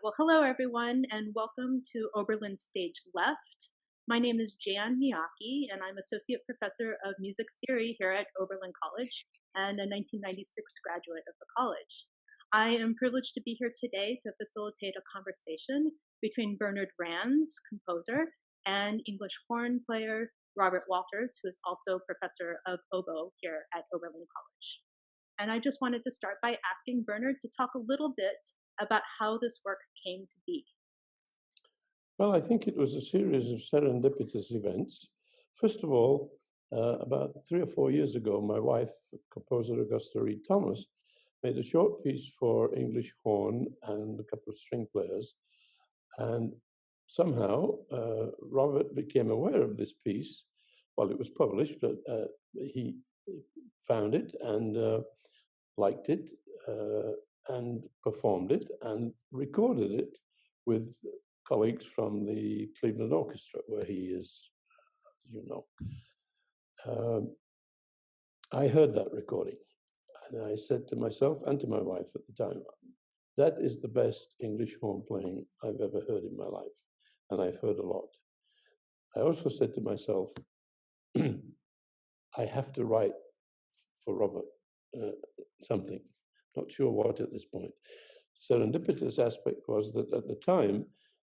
Well, hello everyone, and welcome to Oberlin Stage Left. My name is Jan Miyake, and I'm Associate Professor of Music Theory here at Oberlin College and a 1996 graduate of the college. I am privileged to be here today to facilitate a conversation between Bernard Rands, composer, and English horn player Robert Walters, who is also Professor of Oboe here at Oberlin College. And I just wanted to start by asking Bernard to talk a little bit about how this work came to be. Well, I think it was a series of serendipitous events. First of all, about 3 or 4 years ago, my wife, composer Augusta Reed Thomas, made a short piece for English horn and a couple of string players. And somehow Robert became aware of this piece. Well, it was published, but he found it and liked it and performed it and recorded it with colleagues from the Cleveland Orchestra, where he is, as you know. I heard that recording, and I said to myself and to my wife at the time, that is the best English horn playing I've ever heard in my life, and I've heard a lot. I also said to myself, I have to write for Robert something. Not sure what at this point. Serendipitous aspect was that at the time,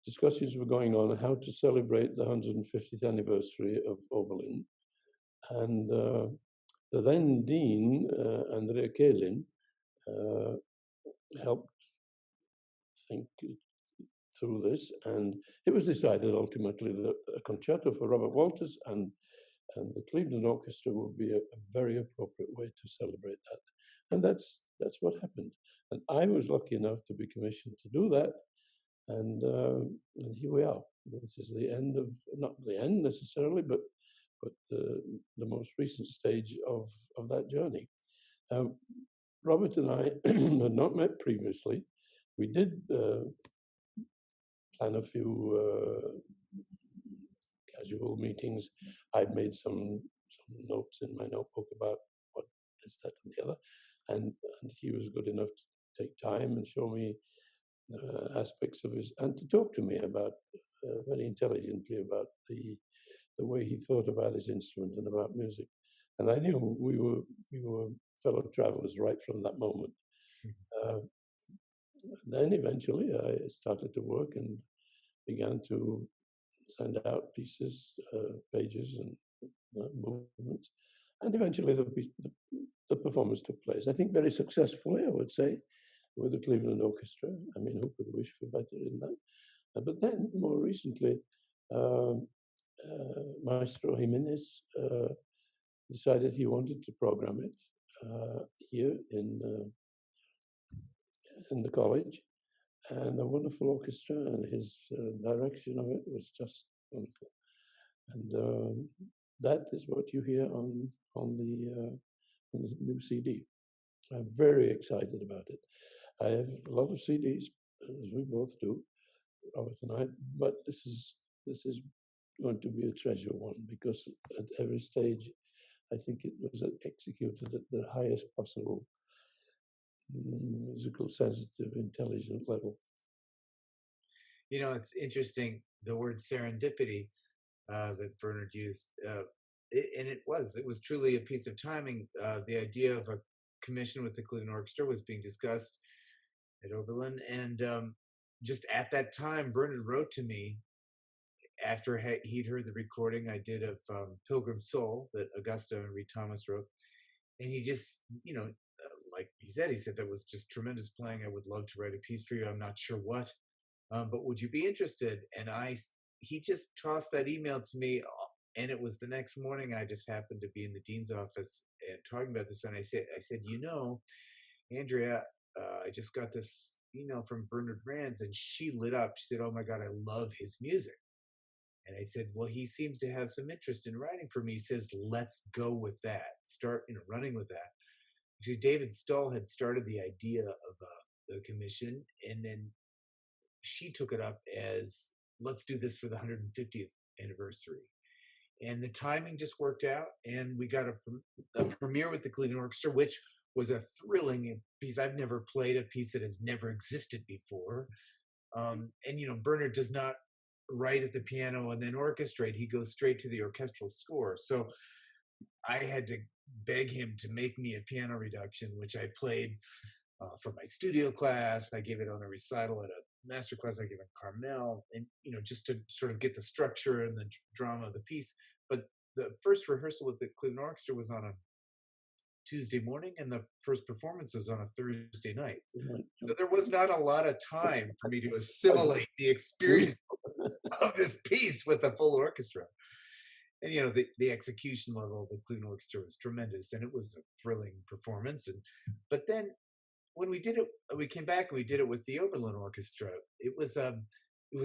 discussions were going on how to celebrate the 150th anniversary of Oberlin. And the then dean, Andrea Kalin, helped think through this. And it was decided ultimately that a concerto for Robert Walters and the Cleveland Orchestra would be a very appropriate way to celebrate that. And that's what happened. And I was lucky enough to be commissioned to do that. And here we are. This is the end of, not the end necessarily, but the most recent stage of that journey. Robert and I had not met previously. We did plan a few casual meetings. I'd made some notes in my notebook about what this, that, and the other. And he was good enough to take time and show me aspects of his, and to talk to me about very intelligently about the way he thought about his instrument and about music. And I knew we were fellow travelers right from that moment. Then eventually I started to work and began to send out pieces, pages, and movements. And eventually the performance took place. I think very successfully, I would say, with the Cleveland Orchestra. I mean, who could wish for better in that? But then, more recently, Maestro Jiménez decided he wanted to program it here in the college, and a wonderful orchestra, and his direction of it was just wonderful. And that is what you hear on the new CD. I'm very excited about it. I have a lot of CDs, as we both do, Robert and I, but this is going to be a treasure one, because at every stage, I think it was executed at the highest possible musical, sensitive, intelligent level. You know, it's interesting, the word serendipity that Bernard used, and it was truly a piece of timing. The idea of a commission with the Cleveland Orchestra was being discussed at Oberlin, and just at that time, Bernard wrote to me after he'd heard the recording I did of Pilgrim Soul that Augusta Reed Thomas wrote, and he just, like he said that was just tremendous playing. I would love to write a piece for you. I'm not sure what, but would you be interested? And he just tossed that email to me, and it was the next morning. I just happened to be in the dean's office and talking about this, and I said, Andrea, I just got this email from Bernard Rands, and she lit up. She said, "Oh my God, I love his music." And I said, "Well, he seems to have some interest in writing for me." He says, "Let's go with that. Start, running with that." Actually, David Stull had started the idea of the commission, and then she took it up as, let's do this for the 150th anniversary. And the timing just worked out, and we got a premiere with the Cleveland Orchestra, which was a thrilling piece. I've never played a piece that has never existed before. And Bernard does not write at the piano and then orchestrate. He goes straight to the orchestral score. So I had to beg him to make me a piano reduction, which I played for my studio class. I gave it on a recital at a master class I gave at Carmel, and just to sort of get the structure and the drama of the piece. But the first rehearsal with the Cleveland Orchestra was on a Tuesday morning, and the first performance was on a Thursday night. So there was not a lot of time for me to assimilate the experience of this piece with the full orchestra. And the execution level of the Cleveland Orchestra was tremendous, and it was a thrilling performance. But then when we did it, we came back and we did it with the Oberlin Orchestra. It was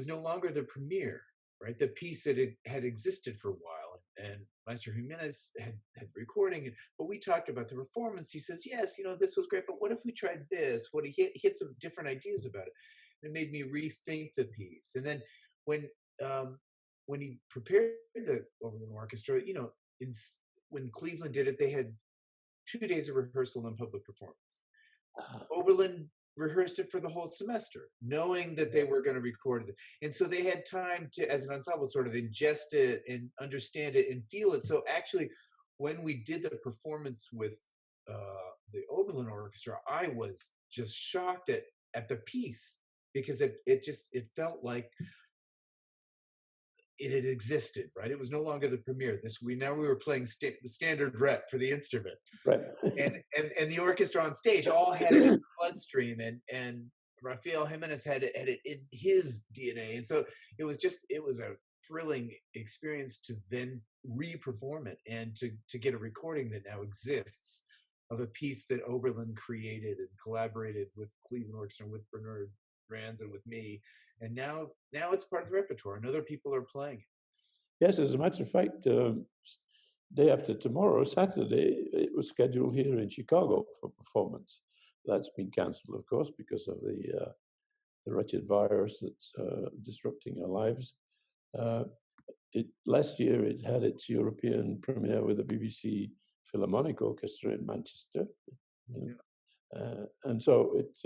no longer the premiere, right? The piece that had existed for a while, and Maestro Jiménez had recording, but we talked about the performance. He says, yes, this was great, but what if we tried this? What he hit some different ideas about it. It made me rethink the piece. And then when he prepared the Oberlin Orchestra, when Cleveland did it, they had 2 days of rehearsal and public performance. Oberlin rehearsed it for the whole semester, knowing that they were going to record it. And so they had time to, as an ensemble, sort of ingest it and understand it and feel it. So actually, when we did the performance with the Oberlin Orchestra, I was just shocked at the piece, because it felt like it had existed, right? It was no longer the premiere. We were playing standard rep for the instrument, right? and the orchestra on stage all had it in the bloodstream, and Raphael Jiménez had it in his DNA, and so it was a thrilling experience to then re-perform it and to get a recording that now exists of a piece that Oberlin created and collaborated with Cleveland Orchestra, with Bernard Rands and with me. And now it's part of the repertoire, and other people are playing it. Yes, as a matter of fact, day after tomorrow, Saturday, it was scheduled here in Chicago for performance. That's been cancelled, of course, because of the wretched virus that's disrupting our lives. Last year, it had its European premiere with the BBC Philharmonic Orchestra in Manchester. And so it's...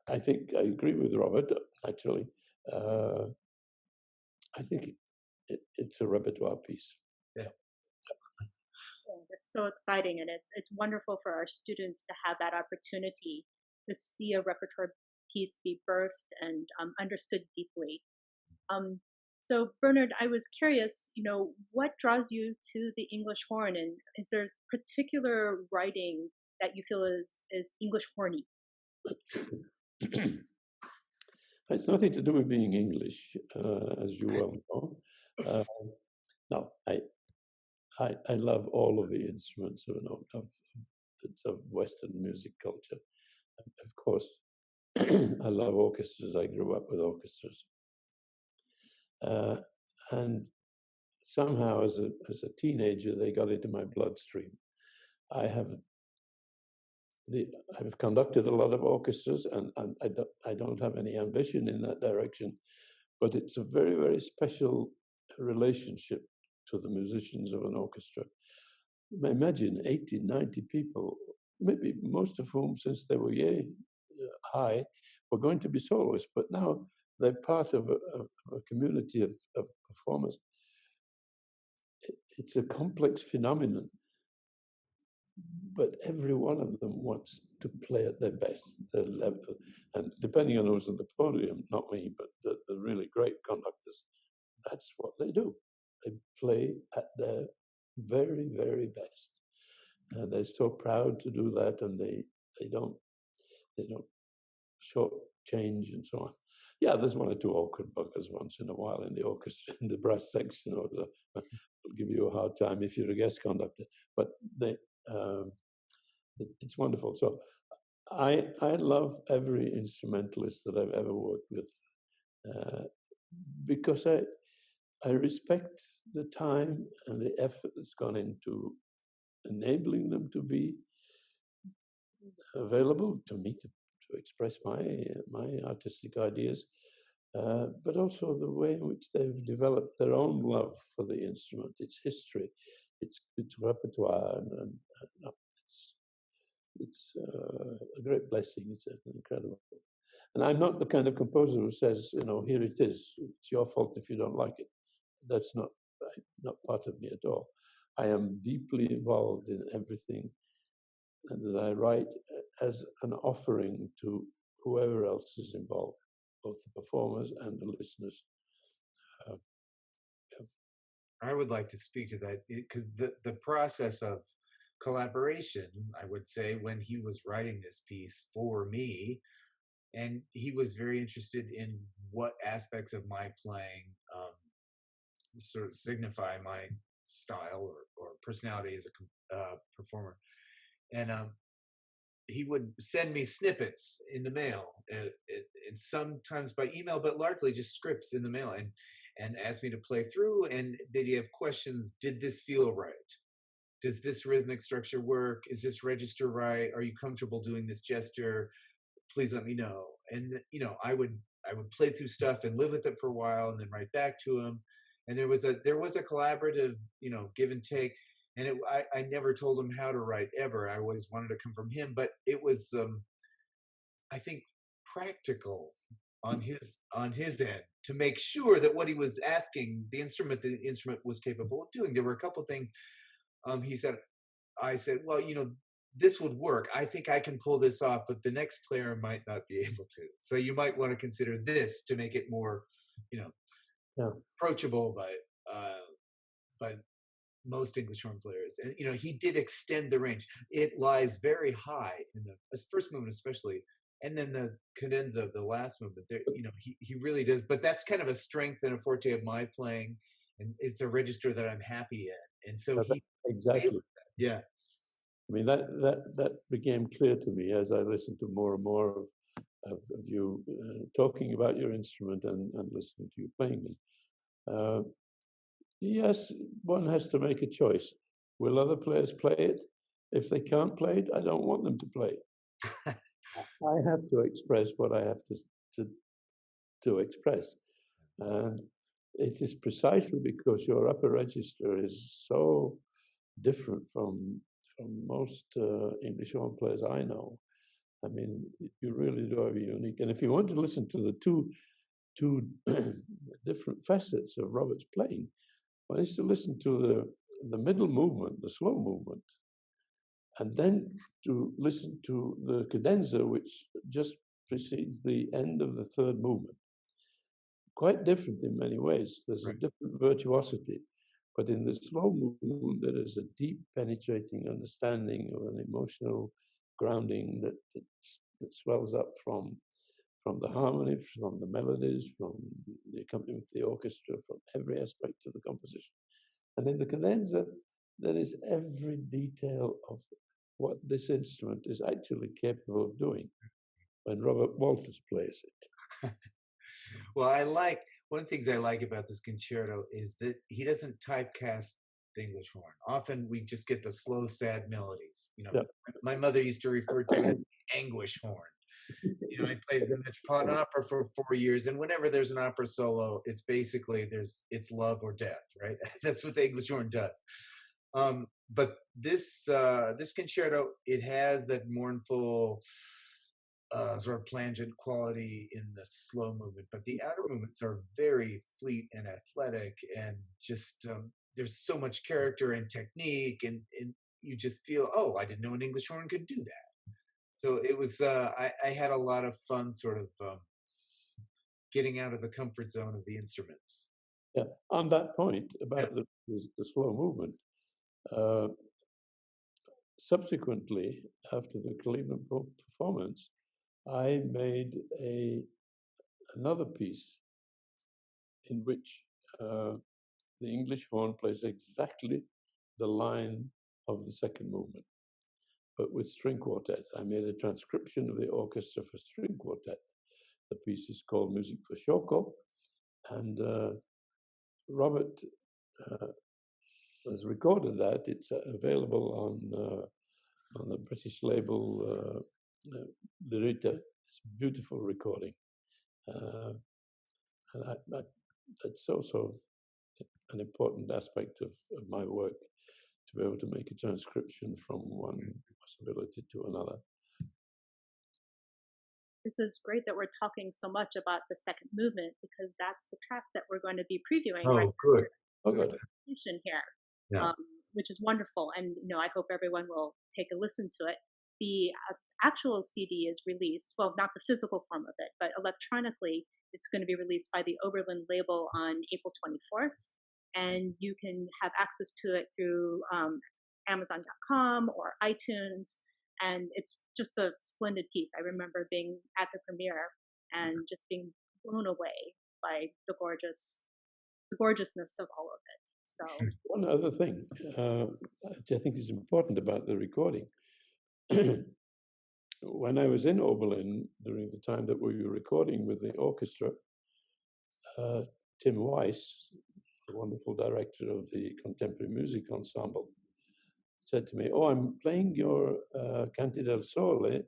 I think I agree with Robert, actually. I think it's a repertoire piece. Yeah. It's so exciting, and it's wonderful for our students to have that opportunity to see a repertoire piece be birthed and understood deeply. So Bernard, I was curious, what draws you to the English horn, and is there particular writing that you feel is English horny? It's nothing to do with being English, as you well know. No, I love all of the instruments of Western music culture. Of course, I love orchestras. I grew up with orchestras, and somehow, as a teenager, they got into my bloodstream. I've conducted a lot of orchestras, and I don't have any ambition in that direction, but it's a very, very special relationship to the musicians of an orchestra. Imagine 80, 90 people, maybe most of whom, since they were high, were going to be soloists, but now they're part of a community of performers. It's a complex phenomenon, but every one of them wants to play at their best, their level. And depending on who's on the podium, not me, but the really great conductors, that's what they do. They play at their very, very best. And they're so proud to do that, and they don't shortchange and so on. Yeah, there's one or two awkward buggers once in a while in the orchestra, in the brass section, or will give you a hard time if you're a guest conductor. But it's wonderful. So I love every instrumentalist that I've ever worked with, because I respect the time and the effort that's gone into enabling them to be available to me to express my artistic ideas, but also the way in which they've developed their own love for the instrument, its history, its repertoire, and it's a great blessing. It's incredible. And I'm not the kind of composer who says, here it is. It's your fault if you don't like it. That's not part of me at all. I am deeply involved in everything that I write as an offering to whoever else is involved, both the performers and the listeners. I would like to speak to that because the process of collaboration, I would say, when he was writing this piece for me, and he was very interested in what aspects of my playing sort of signify my style or personality as a performer. And he would send me snippets in the mail, and sometimes by email, but largely just scripts in the mail, and asked me to play through. And did he have questions? Did this feel right? Does this rhythmic structure work? Is this register right? Are you comfortable doing this gesture? Please let me know. And I would play through stuff and live with it for a while, and then write back to him. And there was a collaborative, give and take. And I never told him how to write ever. I always wanted to come from him, but it was, I think, practical on his end to make sure that what he was asking the instrument was capable of doing. There were a couple of things. I said, well, this would work. I think I can pull this off, but the next player might not be able to. So you might want to consider this to make it more, approachable by most English horn players. And he did extend the range. It lies very high in the first movement, especially, and then the cadenza of the last movement. There, he really does. But that's kind of a strength and a forte of my playing, and it's a register that I'm happy in. And so exactly, yeah. I mean that became clear to me as I listened to more and more of you talking about your instrument and listening to you playing it. Yes, one has to make a choice. Will other players play it? If they can't play it, I don't want them to play it. I have to express what I have to express. And it is precisely because your upper register is so different from most English horn players I know. I mean, you really do have a unique. And if you want to listen to the two different facets of Robert's playing, one is to listen to the middle movement, the slow movement, and then to listen to the cadenza, which just precedes the end of the third movement. Quite different in many ways. There's a different virtuosity, but in the slow movement, there is a deep, penetrating understanding of an emotional grounding that swells up from the harmony, from the melodies, from the accompaniment of the orchestra, from every aspect of the composition. And in the cadenza, there is every detail of what this instrument is actually capable of doing when Robert Walters plays it. Well, one of the things I like about this concerto is that he doesn't typecast the English horn. Often we just get the slow, sad melodies. My mother used to refer to it as anguish horn. I played the Metropolitan Opera for 4 years, and whenever there's an opera solo, it's basically it's love or death, right? That's what the English horn does. But this concerto, it has that mournful, sort of plangent quality in the slow movement, but the outer movements are very fleet and athletic, and just there's so much character and technique, and you just feel, oh, I didn't know an English horn could do that. So it was, I had a lot of fun sort of getting out of the comfort zone of the instruments. Yeah, on that point about the slow movement, subsequently, after the Cleveland performance, I made another piece in which the English horn plays exactly the line of the second movement, but with string quartet. I made a transcription of the orchestra for string quartet. The piece is called Music for Shoko, and Robert has recorded that. It's available on the British label Lyrita. It's a beautiful recording, and that's also an important aspect of my work, to be able to make a transcription from one possibility to another. This is great that we're talking so much about the second movement because that's the track that we're going to be previewing right Oh, good. Oh, after good. the presentation here, Yeah. which is wonderful. And I hope everyone will take a listen to it. The actual CD is released, well, not the physical form of it, but electronically, it's going to be released by the Oberlin label on April 24th. And you can have access to it through Amazon.com or iTunes. And it's just a splendid piece. I remember being at the premiere and just being blown away by the gorgeousness of all of it. So One other thing, which I think is important about the recording. When I was in Oberlin during the time that we were recording with the orchestra, Tim Weiss, the wonderful director of the Contemporary Music Ensemble, said to me, "Oh, I'm playing your Canti del Sole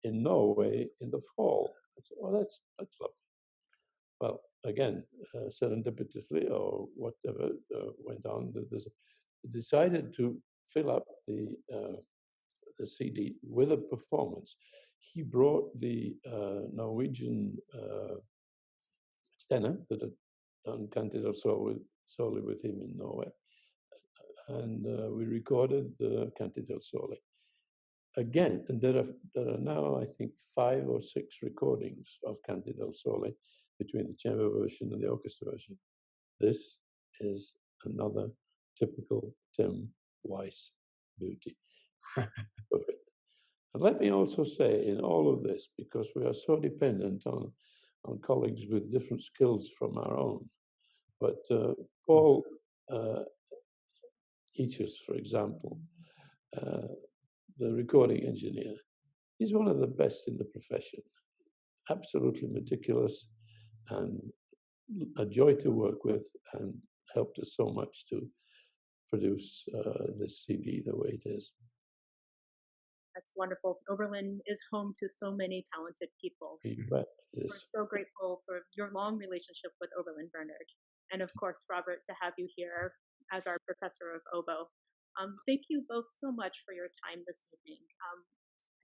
in Norway in the fall." I said, "Oh, that's lovely." Well, again, serendipitously or whatever went on, decided to fill up the CD with a performance. He brought the Norwegian tenor that had done Canti del Sole with him in Norway, and we recorded the Canti del Sole. Again, and there are now, I think, 5 or 6 recordings of Canti del Sole between the chamber version and the orchestra version. This is another typical Tim Weiss beauty. Perfect. And let me also say, in all of this, because we are so dependent on colleagues with different skills from our own, but Paul Eachus, for example, the recording engineer, he's one of the best in the profession. Absolutely meticulous and a joy to work with, and helped us so much to produce this CD the way it is. that's wonderful. Oberlin is home to so many talented people. We're so grateful for your long relationship with Oberlin, Bernard. And of course, Robert, to have you here as our professor of oboe. Thank you both so much for your time this evening.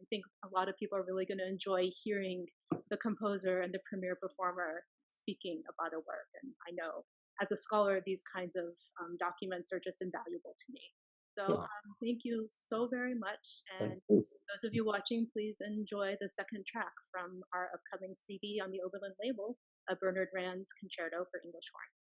I think a lot of people are really going to enjoy hearing the composer and the premier performer speaking about a work. And I know as a scholar, these kinds of documents are just invaluable to me. So thank you so very much. And those of you watching, please enjoy the second track from our upcoming CD on the Oberlin label, a Bernard Rands Concerto for English Horn.